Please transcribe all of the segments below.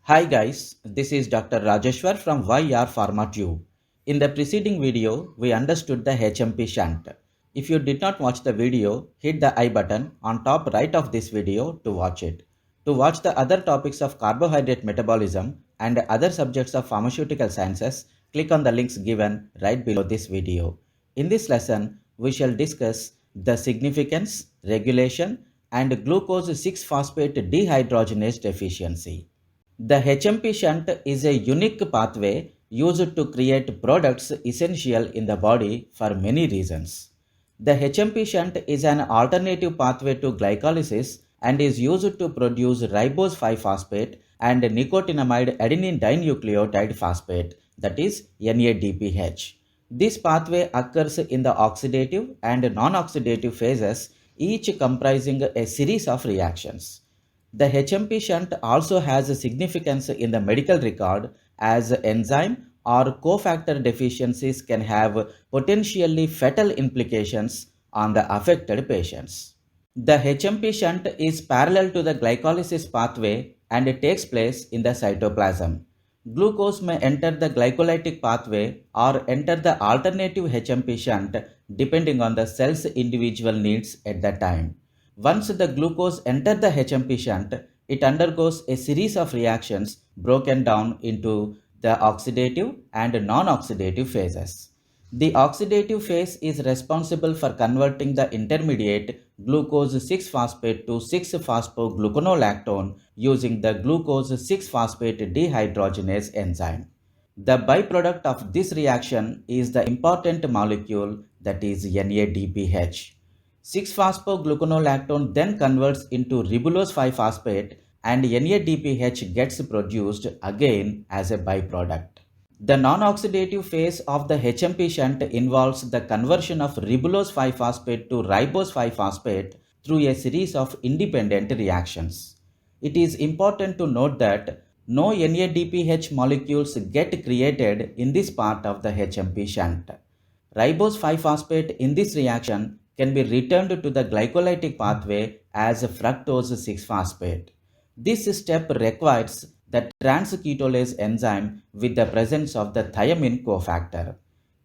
Hi guys, this is Dr. Rajeshwar from YR Pharmatube. In the preceding video, we understood the HMP Shunt. If you did not watch the video, hit the I button on top right of this video to watch it. To watch the other topics of carbohydrate metabolism and other subjects of pharmaceutical sciences, click on the links given right below this video. In this lesson, we shall discuss the significance, regulation, and glucose 6-phosphate dehydrogenase deficiency. The HMP shunt is a unique pathway used to create products essential in the body for many reasons. The HMP shunt is an alternative pathway to glycolysis and is used to produce ribose 5-phosphate and nicotinamide adenine dinucleotide phosphate, that is NADPH. This pathway occurs in the oxidative and non-oxidative phases, each comprising a series of reactions. The HMP shunt also has a significance in the medical record as enzyme or cofactor deficiencies can have potentially fatal implications on the affected patients. The HMP shunt is parallel to the glycolysis pathway and it takes place in the cytoplasm. Glucose may enter the glycolytic pathway or enter the alternative HMP shunt depending on the cell's individual needs at the time. Once the glucose enters the HMP shunt, it undergoes a series of reactions broken down into the oxidative and non-oxidative phases. The oxidative phase is responsible for converting the intermediate glucose 6-phosphate to 6-phosphogluconolactone using the glucose 6-phosphate dehydrogenase enzyme. The byproduct of this reaction is the important molecule that is NADPH. 6-phosphogluconolactone then converts into ribulose 5-phosphate and NADPH gets produced again as a byproduct. The non-oxidative phase of the HMP shunt involves the conversion of ribulose 5-phosphate to ribose 5-phosphate through a series of independent reactions. It is important to note that no NADPH molecules get created in this part of the HMP shunt. Ribose 5-phosphate in this reaction can be returned to the glycolytic pathway as fructose 6-phosphate. This step requires the transketolase enzyme with the presence of the thiamine cofactor.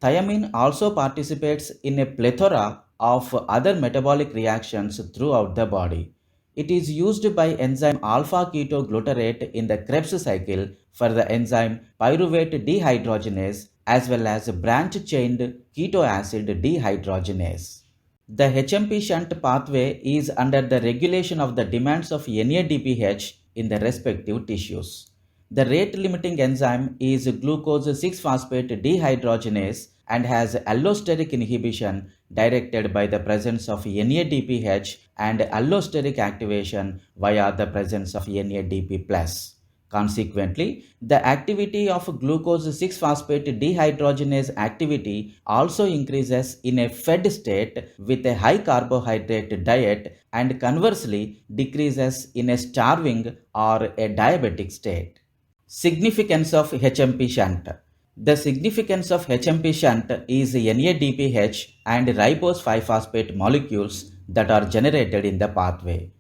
Thiamine also participates in a plethora of other metabolic reactions throughout the body. It is used by enzyme alpha-ketoglutarate in the Krebs cycle for the enzyme pyruvate dehydrogenase as well as branch-chained ketoacid dehydrogenase. The HMP shunt pathway is under the regulation of the demands of NADPH in the respective tissues. The rate-limiting enzyme is glucose 6-phosphate dehydrogenase and has allosteric inhibition directed by the presence of NADPH and allosteric activation via the presence of NADP+. Consequently, the activity of glucose 6-phosphate dehydrogenase activity also increases in a fed state with a high carbohydrate diet and conversely decreases in a starving or a diabetic state. Significance of HMP shunt. The significance of HMP shunt is NADPH and ribose 5-phosphate molecules that are generated in the pathway.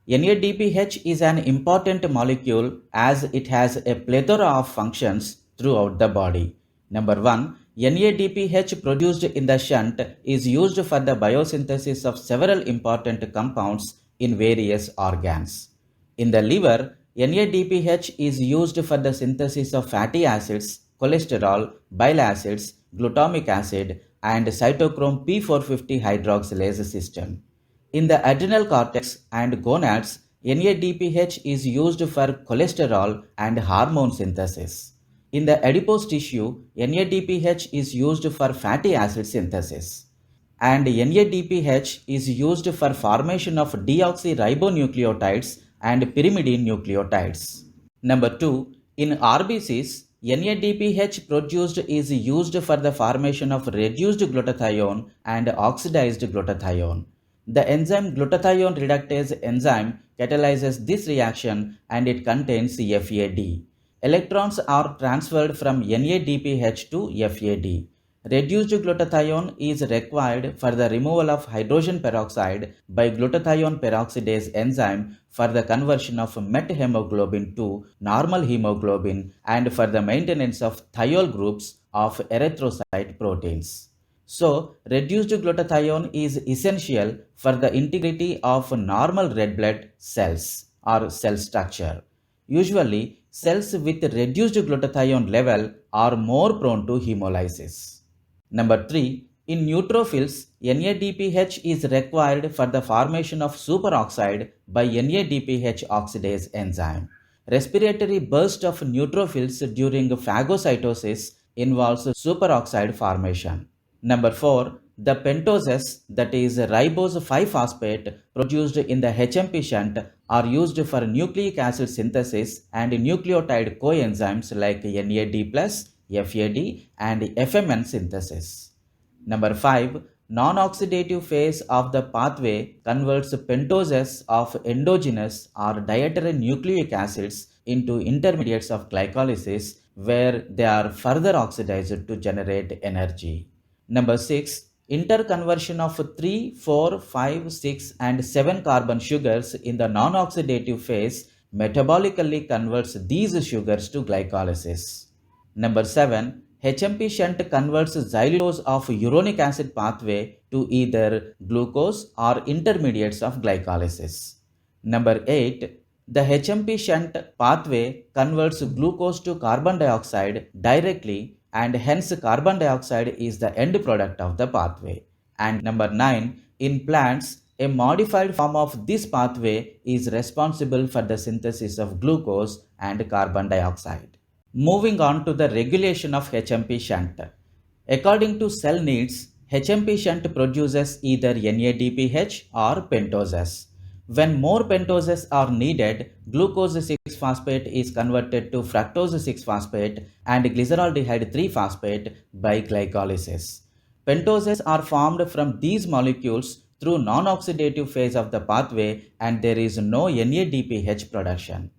NADPH is an important molecule as it has a plethora of functions throughout the body. Number 1. NADPH produced in the shunt is used for the biosynthesis of several important compounds in various organs. In the liver, NADPH is used for the synthesis of fatty acids, cholesterol, bile acids, glutamic acid, and cytochrome P450 hydroxylase system. In the adrenal cortex and gonads, NADPH is used for cholesterol and hormone synthesis. In the adipose tissue, NADPH is used for fatty acid synthesis. And NADPH is used for formation of deoxyribonucleotides and pyrimidine nucleotides. Number 2. In RBCS, NADPH produced is used for the formation of reduced glutathione and oxidized glutathione. The enzyme glutathione reductase enzyme catalyzes this reaction and it contains FAD. Electrons are transferred from NADPH to FAD. Reduced glutathione is required for the removal of hydrogen peroxide by glutathione peroxidase enzyme for the conversion of methemoglobin to normal hemoglobin and for the maintenance of thiol groups of erythrocyte proteins. So, reduced glutathione is essential for the integrity of normal red blood cells or cell structure. Usually, cells with reduced glutathione level are more prone to hemolysis. Number 3. In neutrophils, NADPH is required for the formation of superoxide by NADPH oxidase enzyme. Respiratory burst of neutrophils during phagocytosis involves superoxide formation. Number 4. The pentoses, that is ribose 5-phosphate produced in the HMP shunt, are used for nucleic acid synthesis and nucleotide coenzymes like NAD+, FAD, and FMN synthesis. Number 5. Non-oxidative phase of the pathway converts pentoses of endogenous or dietary nucleic acids into intermediates of glycolysis, where they are further oxidized to generate energy. Number 6. Interconversion of 3, 4, 5, 6 and 7 carbon sugars in the non-oxidative phase metabolically converts these sugars to glycolysis. Number 7. HMP shunt converts xylulose of uronic acid pathway to either glucose or intermediates of glycolysis. Number 8. The HMP shunt pathway converts glucose to carbon dioxide directly, and hence carbon dioxide is the end product of the pathway. And number 9. In plants, a modified form of this pathway is responsible for the synthesis of glucose and carbon dioxide. Moving on to the regulation of HMP shunt. According to cell needs, HMP shunt produces either NADPH or pentoses. When more pentoses are needed, glucose 6-phosphate is converted to fructose 6-phosphate and glyceraldehyde 3-phosphate by glycolysis. Pentoses are formed from these molecules through non-oxidative phase of the pathway, and there is no NADPH production.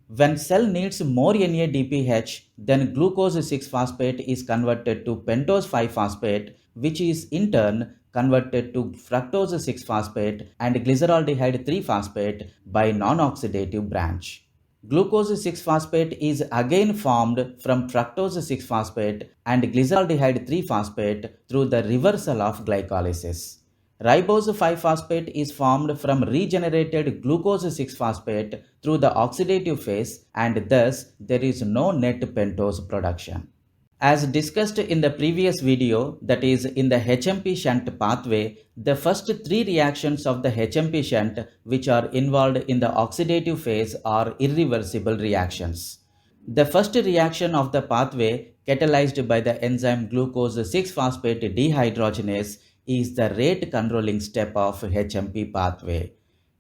When cell needs more NADPH, then glucose 6-phosphate is converted to pentose 5-phosphate, which is in turn converted to fructose 6-phosphate and glyceraldehyde 3-phosphate by non-oxidative branch. Glucose 6-phosphate is again formed from fructose 6-phosphate and glyceraldehyde 3-phosphate through the reversal of glycolysis. Ribose 5-phosphate is formed from regenerated glucose 6-phosphate through the oxidative phase, and thus there is no net pentose production. As discussed in the previous video, that is in the HMP shunt pathway, the first 3 reactions of the HMP shunt which are involved in the oxidative phase are irreversible reactions. The first reaction of the pathway, catalyzed by the enzyme glucose 6-phosphate dehydrogenase, is the rate controlling step of HMP pathway.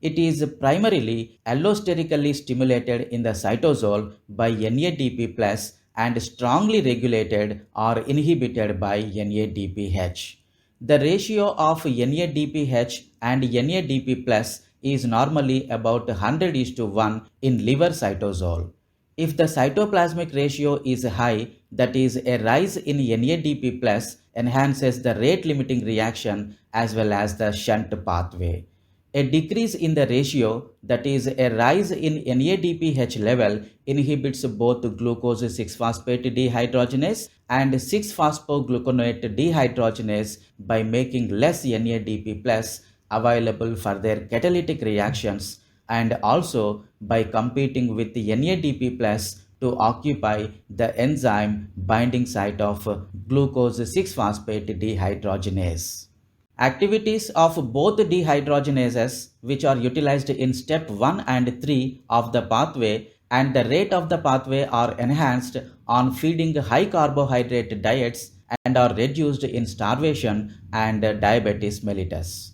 It is primarily allosterically stimulated in the cytosol by NADP+ and strongly regulated or inhibited by NADPH. The ratio of NADPH and NADP+ is normally about 100:1 in liver cytosol. If the cytoplasmic ratio is high, that is a rise in NADP+ enhances the rate limiting reaction as well as the shunt pathway. A decrease in the ratio, that is a rise in NADPH level, inhibits both glucose 6-phosphate dehydrogenase and 6-phosphogluconate dehydrogenase by making less NADP+ available for their catalytic reactions, and also by competing with the NADP+ to occupy the enzyme binding site of glucose 6-phosphate dehydrogenase. Activities of both dehydrogenases, which are utilized in step 1 and 3 of the pathway, and the rate of the pathway are enhanced on feeding high carbohydrate diets and are reduced in starvation and diabetes mellitus.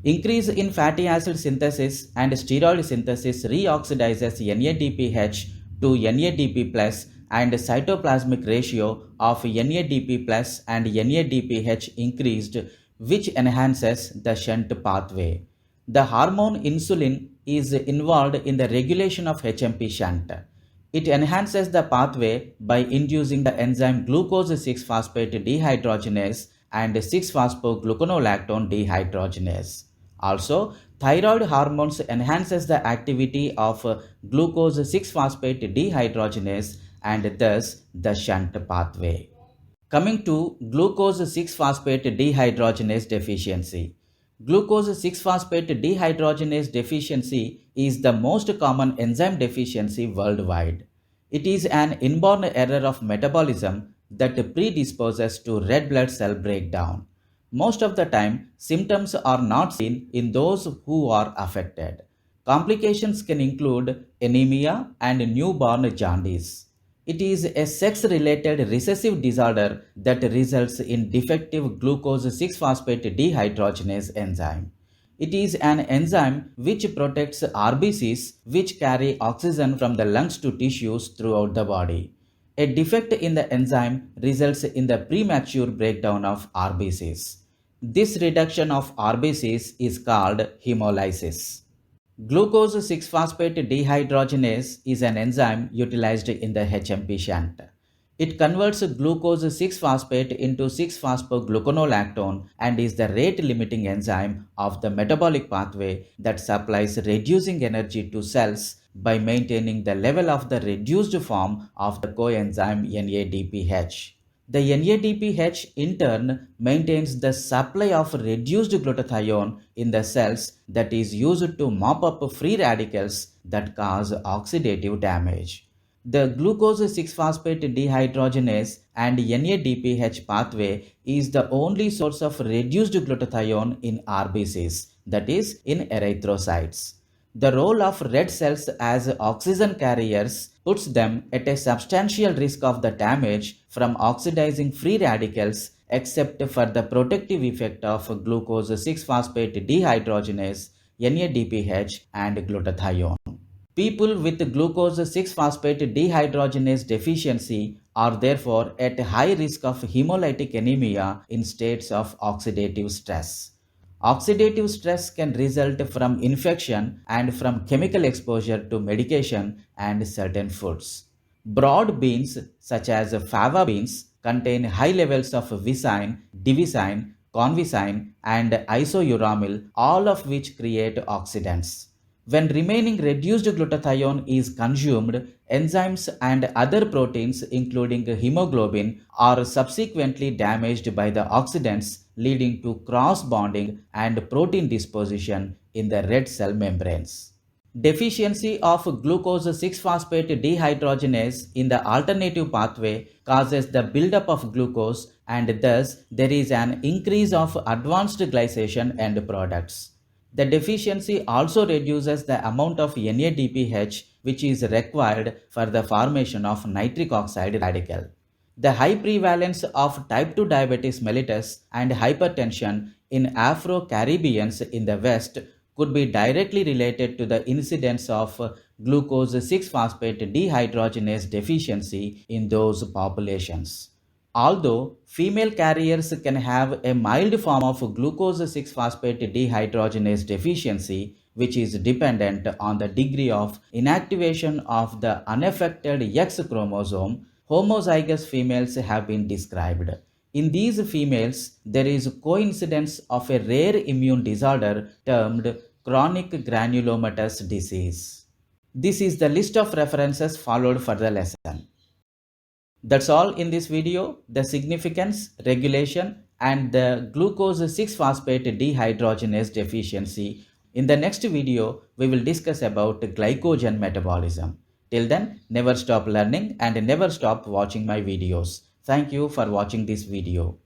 Increase in fatty acid synthesis and steroid synthesis reoxidizes NADPH to NADP+ and cytoplasmic ratio of NADP+ and NADPH increased, which enhances the shunt pathway. The hormone insulin is involved in the regulation of HMP shunt. It enhances the pathway by inducing the enzyme glucose 6-phosphate dehydrogenase and 6-phosphogluconolactone dehydrogenase. Also, thyroid hormones enhances the activity of glucose 6-phosphate dehydrogenase and thus the shunt pathway. Coming to glucose 6-phosphate dehydrogenase deficiency. Glucose 6-phosphate dehydrogenase deficiency is the most common enzyme deficiency worldwide. It is an inborn error of metabolism that predisposes to red blood cell breakdown. Most of the time, symptoms are not seen in those who are affected. Complications can include anemia and newborn jaundice. It is a sex-related recessive disorder that results in defective glucose 6-phosphate dehydrogenase enzyme. It is an enzyme which protects RBCs which carry oxygen from the lungs to tissues throughout the body. A defect in the enzyme results in the premature breakdown of RBCs. This reduction of RBCs is called hemolysis. Glucose 6-phosphate dehydrogenase is an enzyme utilized in the HMP Shunt. It converts glucose 6-phosphate into 6-phosphogluconolactone and is the rate-limiting enzyme of the metabolic pathway that supplies reducing energy to cells by maintaining the level of the reduced form of the coenzyme NADPH. The NADPH in turn maintains the supply of reduced glutathione in the cells that is used to mop up free radicals that cause oxidative damage. The glucose 6-phosphate dehydrogenase and NADPH pathway is the only source of reduced glutathione in RBCs, that is, in erythrocytes. The role of red cells as oxygen carriers puts them at a substantial risk of the damage from oxidizing free radicals except for the protective effect of glucose 6-phosphate dehydrogenase, NADPH and glutathione. People with glucose 6-phosphate dehydrogenase deficiency are therefore at high risk of hemolytic anemia in states of oxidative stress. Oxidative stress can result from infection and from chemical exposure to medication and certain foods. Broad beans such as fava beans contain high levels of vicine, divisine, convisine and isouracil, all of which create oxidants. When remaining reduced glutathione is consumed, enzymes and other proteins including hemoglobin are subsequently damaged by the oxidants, leading to cross-bonding and protein disposition in the red cell membranes. Deficiency of glucose 6-phosphate dehydrogenase in the alternative pathway causes the buildup of glucose and thus there is an increase of advanced glycation end products. The deficiency also reduces the amount of NADPH which is required for the formation of nitric oxide radical. The high prevalence of type 2 diabetes mellitus and hypertension in Afro-Caribbeans in the West could be directly related to the incidence of glucose 6-phosphate dehydrogenase deficiency in those populations. Although female carriers can have a mild form of glucose 6-phosphate dehydrogenase deficiency, which is dependent on the degree of inactivation of the unaffected X chromosome, homozygous females have been described. In these females, there is coincidence of a rare immune disorder termed chronic granulomatous disease. This is the list of references followed for the lesson. That's all in this video, the significance, regulation and the glucose 6-phosphate dehydrogenase deficiency. In the next video, we will discuss about glycogen metabolism. Till then, never stop learning and never stop watching my videos. Thank you for watching this video.